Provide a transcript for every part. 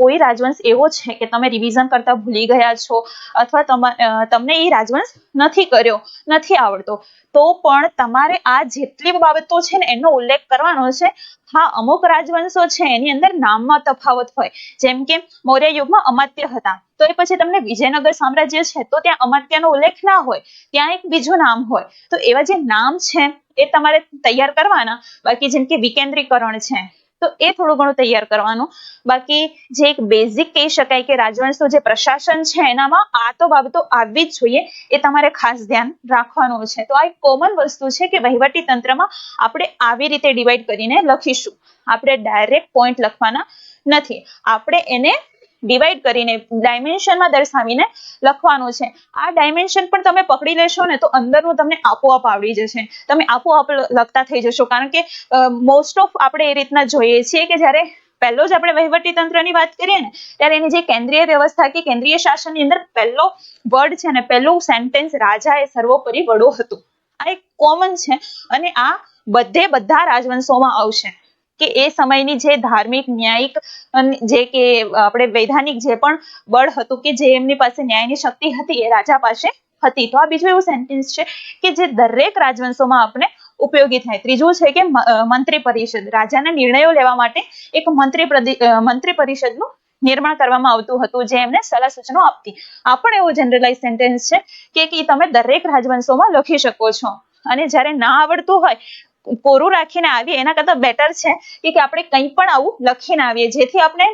કોઈ રાજવંશ એવો છે કે તમે રિવિઝન કરતા ભૂલી ગયા છો અથવા તમને એ રાજવંશ નથી કર્યો, નથી આવડતો, તો પણ તમારે આ જેટલી બાબતો છે ને એનો ઉલ્લેખ કરવાનો છે. હા, અમુક રાજવંશો છે એની અંદર નામમાં તફાવત હોય, જેમ કે મૌર્ય યુગમાં અમાત્ય હતા, તો એ પછી તમને વિજયનગર સામ્રાજ્ય છે તો ત્યાં અમાત્યનો ઉલ્લેખ ના હોય, ત્યાં એક બીજું નામ હોય. તો એવા જે નામ છે એ તમારે તૈયાર કરવાના. બાકી જેમ કે વિકેન્દ્રીકરણ છે તો એ થોડું ઘણું તૈયાર કરવાનું. બાકી જે એક બેઝિક કહી શકાય કે રાજવંશનું જે પ્રશાસન છે એનામાં આ તો બાબતો આવવી જ જોઈએ, એ તમારે ખાસ ધ્યાન રાખવાનું છે. તો આ એક કોમન વસ્તુ છે કે વહીવટી તંત્રમાં આપણે આવી રીતે ડિવાઈડ કરીને લખીશું. આપણે ડાયરેક્ટ પોઈન્ટ લખવાના નથી, આપણે એને ડિવાઈડ કરીને ડાયમેન્શનમાં દર્શાવીને લખવાનું છે. આ ડાયમેન્શન પણ તમે પકડી લેશો ને તો અંદરનું તમને આપોઆપ આવડી જશે, તમે આપોઆપ લખતા થઈ જશો. કારણ કે મોસ્ટ ઓફ આપણે એ રીતના જોઈએ છીએ કે જ્યારે પહેલો જ આપણે વહીવટી તંત્રની વાત કરીએ ને ત્યારે એની જે કેન્દ્રીય વ્યવસ્થા કે કેન્દ્રીય શાસનની અંદર પહેલો વર્ડ છે ને, પહેલું સેન્ટેન્સ રાજા એ સર્વોપરી વડો હતું. આ એક કોમન છે અને આ બધા રાજવંશોમાં આવશે કે એ સમયની જે ધાર્મિક, ન્યાયિક, જે કે આપણે વૈધાનિક જે પણ બળ હતું કે જે એમની પાસે ન્યાયની શક્તિ હતી એ રાજા પાસે હતી. તો આ બીજું એવું સેન્ટેન્સ છે કે જે દરેક રાજવંશોમાં આપણે ઉપયોગી થાય. ત્રીજું છે કે મંત્રી પરિષદ, રાજાના નિર્ણયો લેવા માટે એક મંત્રી પરિષદનું નિર્માણ કરવામાં આવતું હતું જે એમને સલાહ સૂચનો આપતી. આ પણ એવું જનરલાઇઝ સેન્ટેન્સ છે કે તમે દરેક રાજવંશોમાં લખી શકો છો. અને જ્યારે ના આવડતું હોય, કોરું રાખીને આવીએ એના કરતા બેટર છે કે આપણે કંઈ પણ આવું લખીને આવીએ, જેથી આપણે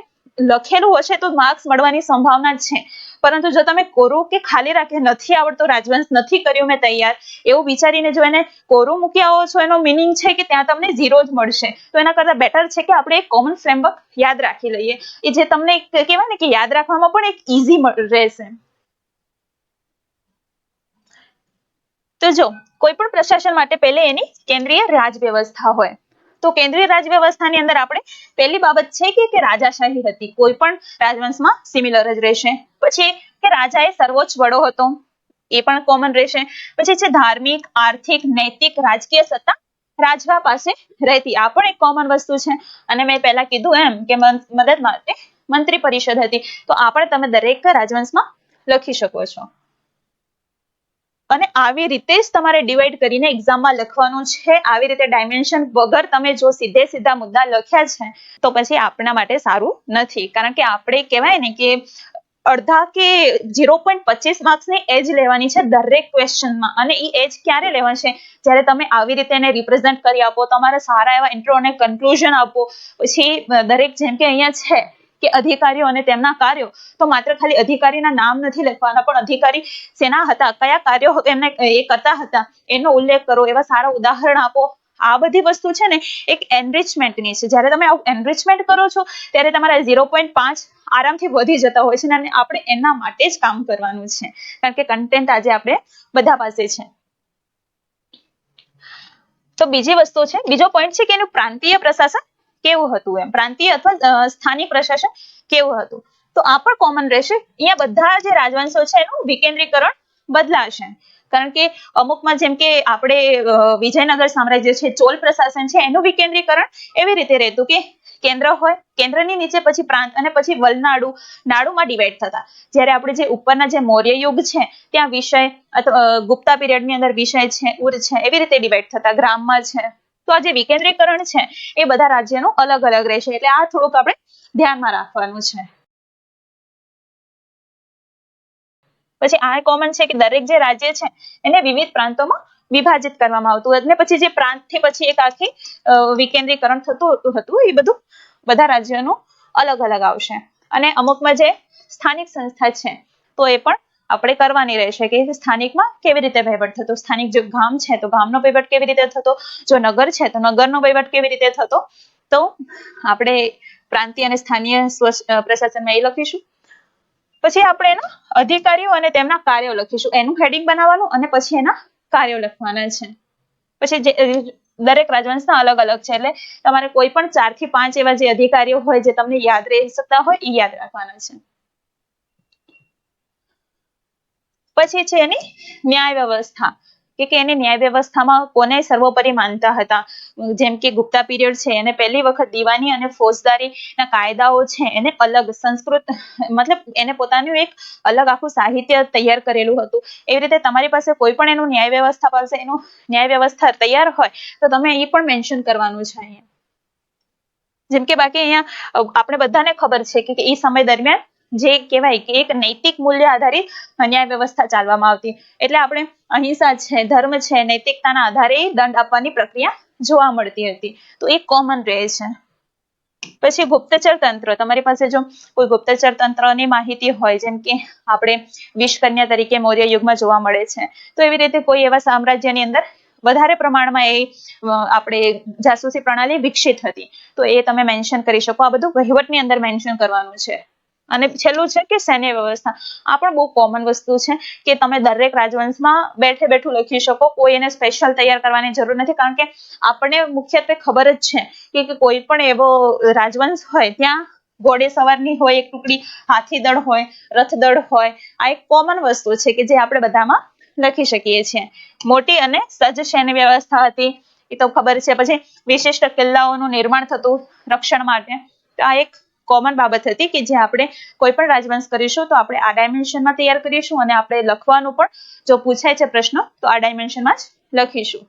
લખેલું હશે તો માર્ક્સ મળવાની સંભાવના છે. પરંતુ જો તમે કોરું કે ખાલી રાખી નથી આવડતો રાજવંશ નથી કર્યું મેં તૈયાર એવું વિચારીને જો એને કોરું મૂકી આવો છો, એનો મિનિંગ છે કે ત્યાં તમને 0 જ મળશે. તો એના કરતા બેટર છે કે આપણે એક કોમન ફ્રેમવર્ક યાદ રાખી લઈએ, એ જે તમને કહેવાય ને કે યાદ રાખવામાં પણ એક ઈઝી રહેશે. તો જો કોઈ પણ પ્રશાસન માટે પહેલે એની કેન્દ્રીય રાજ વ્યવસ્થા હોય, તો કેન્દ્રીય રાજ વ્યવસ્થાની અંદર આપણે પહેલી બાબત છે કે રાજાશાહી હતી. કોઈ પણ રાજવંશમાં સિમિલર જ રહેશે. પછી કે રાજા એ સર્વોચ્ચ વડો હતો, એ પણ કોમન રહેશે. પછી છે ધાર્મિક, આર્થિક, નૈતિક, રાજકીય સત્તા રાજવા પાસે રહેતી. આ પણ એક કોમન વસ્તુ છે. અને મેં પહેલા કીધું એમ કે મદદ માટે મંત્રી પરિષદ હતી. તો આ પણ તમે દરેક રાજવંશમાં લખી શકો છો. અને આવી રીતે જ તમારે ડિવાઈડ કરીને એક્ઝામમાં લખવાનું છે. આવી રીતે ડાયમેન્શન વગર તમે જો સીધા મુદ્દા લખ્યા છે તો પછી આપણા માટે સારું નથી. કારણ કે આપણે કહેવાય ને કે અડધા કે 0.25 માર્ક્સની એજ લેવાની છે દરેક ક્વેશ્ચનમાં. અને એ એજ ક્યારે લેવાશે? જ્યારે તમે આવી રીતે એને રિપ્રેઝન્ટ કરી આપો, તમારા સારા એવા ઇન્ટ્રો અને કન્ક્લુઝન આપો. પછી દરેક જેમ કે અહીંયા છે કે અધિકારીઓ અને તેમના કાર્યો, તો માત્ર ખાલી અધિકારીના નામ નથી લખવાના, પણ અધિકારી શેના હતા, કયા કાર્યો એમને એ કરતા હતા એનો ઉલ્લેખ કરો, એવા સારા ઉદાહરણ આપો. આ બધી વસ્તુ છે ને એક એનરિચમેન્ટની છે. જ્યારે તમે આવું એનરિચમેન્ટ કરો છો ત્યારે તમારા 0.5 આરામથી વધી જતા હોય છે. અને આપણે એના માટે જ કામ કરવાનું છે, કારણ કે કન્ટેન્ટ આજે આપણે બધા પાસે છે. તો બીજી વસ્તુ છે, બીજો પોઈન્ટ છે કે એનું પ્રાંતીય પ્રશાસન કેવું હતું, એમ પ્રાંતીય અથવા સ્થાનિક પ્રશાસન કેવું હતું. તો આ પણ કોમન રહેશે. અહીંયા બધા જે રાજવંશો છે એનું વિકેન્દ્રીકરણ બદલાશે. કારણ કે અમુકમાં જેમ કે આપણે વિજયનગર સામ્રાજ્ય છે, ચોલ પ્રશાસન છે, એનું વિકેન્દ્રીકરણ એવી રીતે રહેતું કે કેન્દ્ર હોય, કેન્દ્રની નીચે પછી પ્રાંત અને પછી વલનાડુ, નાડુમાં ડિવાઈડ થતા. જ્યારે આપણે જે ઉપરના જે મૌર્ય યુગ છે ત્યાં વિષય અથવા ગુપ્તા પીરિયડની અંદર વિષય છે, ઉર છે, એવી રીતે ડિવાઈડ થતા. ગ્રામમાં છે. તો આ જે વિકેન્દ્રીકરણ છે એ બધા રાજ્યનું અલગ અલગ રહેશે. એટલે આ થોડુંક આપણે ધ્યાનમાં રાખવાનું છે. પછી આ કોમન છે કે દરેક જે રાજ્ય છે એને વિવિધ પ્રાંતોમાં વિભાજિત કરવામાં આવતું. અને પછી જે પ્રાંતથી પછી એક આખી વિકેન્દ્રીકરણ થતું હતું, એ બધું બધા રાજ્યોનું અલગ અલગ આવશે. અને અમુકમાં જે સ્થાનિક સંસ્થા છે તો એ પણ આપણે કરવાની રહેશે કે સ્થાનિકમાં કેવી રીતે વહીવટ થતો. સ્થાનિક જો ગામ છે તો ગામનો વહીવટ કેવી રીતે થતો, જો નગર છે તો નગરનો વહીવટ કેવી રીતે થતો. તો આપણે પ્રાંતીય અને સ્થાનીય પ્રશાસનમાં એ લખીશું. પછી આપણે એના અધિકારીઓ અને તેમના કાર્યો લખીશું. એનું હેડિંગ બનાવવાનું અને પછી એના કાર્યો લખવાના છે. પછી દરેક રાજવંશના અલગ અલગ છે, એટલે તમારે કોઈ પણ 4 થી 5 એવા જે અધિકારીઓ હોય જે તમને યાદ રહી શકતા હોય એ યાદ રાખવાના છે. પછી છે એની ન્યાય વ્યવસ્થા. કે એની ન્યાય વ્યવસ્થામાં કોને સર્વોપરી માનતા હતા. જેમ કે ગુપ્તા પીરિયડ છે એને પહેલી વખત દીવાની અને ફોજદારીના કાયદાઓ છે એને અલગ સંસ્કૃત મતલબ એને પોતાનું એક અલગ આખું સાહિત્ય તૈયાર કરેલું હતું. એવી રીતે તમારી પાસે કોઈ પણ એનું ન્યાય વ્યવસ્થા પાસે એનું ન્યાય વ્યવસ્થા તૈયાર હોય તો તમે એ પણ મેન્શન કરવાનું છે અહીંયા. જેમ કે બાકી અહીંયા આપણે બધાને ખબર છે કે એ સમય દરમિયાન જે કહેવાય કે એક નૈતિક મૂલ્ય આધારિત ન્યાય વ્યવસ્થા ચાલવામાં આવતી. એટલે આપણે અહિંસા છે, ધર્મ છે, નૈતિકતાના આધારે દંડ આપવાની પ્રક્રિયા જોવા મળતી હતી. તો એ કોમન રહે છે. પછી ગુપ્તચર તંત્ર, તમારી પાસે જો કોઈ ગુપ્તચર તંત્રની માહિતી હોય, જેમ કે આપણે વિષકન્યા તરીકે મૌર્ય યુગમાં જોવા મળે છે, તો એવી રીતે કોઈ એવા સામ્રાજ્યની અંદર વધારે પ્રમાણમાં એ આપણે જાસૂસી પ્રણાલી વિકસિત હતી, તો એ તમે મેન્શન કરી શકો. આ બધું વહીવટની અંદર મેન્શન કરવાનું છે. અને છેલ્લું છે કે સૈન્ય વ્યવસ્થા. આ પણ બહુ કોમન વસ્તુ છે કે તમે દરેક રાજવંશમાં બેઠું લખી શકો. કોઈ એને સ્પેશિયલ તૈયાર કરવાની જરૂર નથી, કારણ કે આપણને મુખ્યત્વે ખબર જ છે કે કોઈ પણ એવો રાજવંશ હોય ત્યાં ઘોડે સવારની હોય એક ટુકડી, હાથી દળ હોય, રથ દળ હોય. આ એક કોમન વસ્તુ છે કે જે આપણે બધામાં લખી શકીએ છીએ. મોટી અને સજ્જ સૈન્ય વ્યવસ્થા હતી, એ તો ખબર છે. પછી વિશિષ્ટ કિલ્લાઓનું નિર્માણ થતું રક્ષણ માટે. તો આ એક કોમન બાબત હતી કે જે આપણે કોઈ પણ રાજવંશ કરીશું તો આપણે આ ડાયમેન્શનમાં તૈયાર કરીશું, અને આપણે લખવાનું પણ જો પૂછાય છે પ્રશ્ન તો આ ડાયમેન્શનમાં જ લખીશું.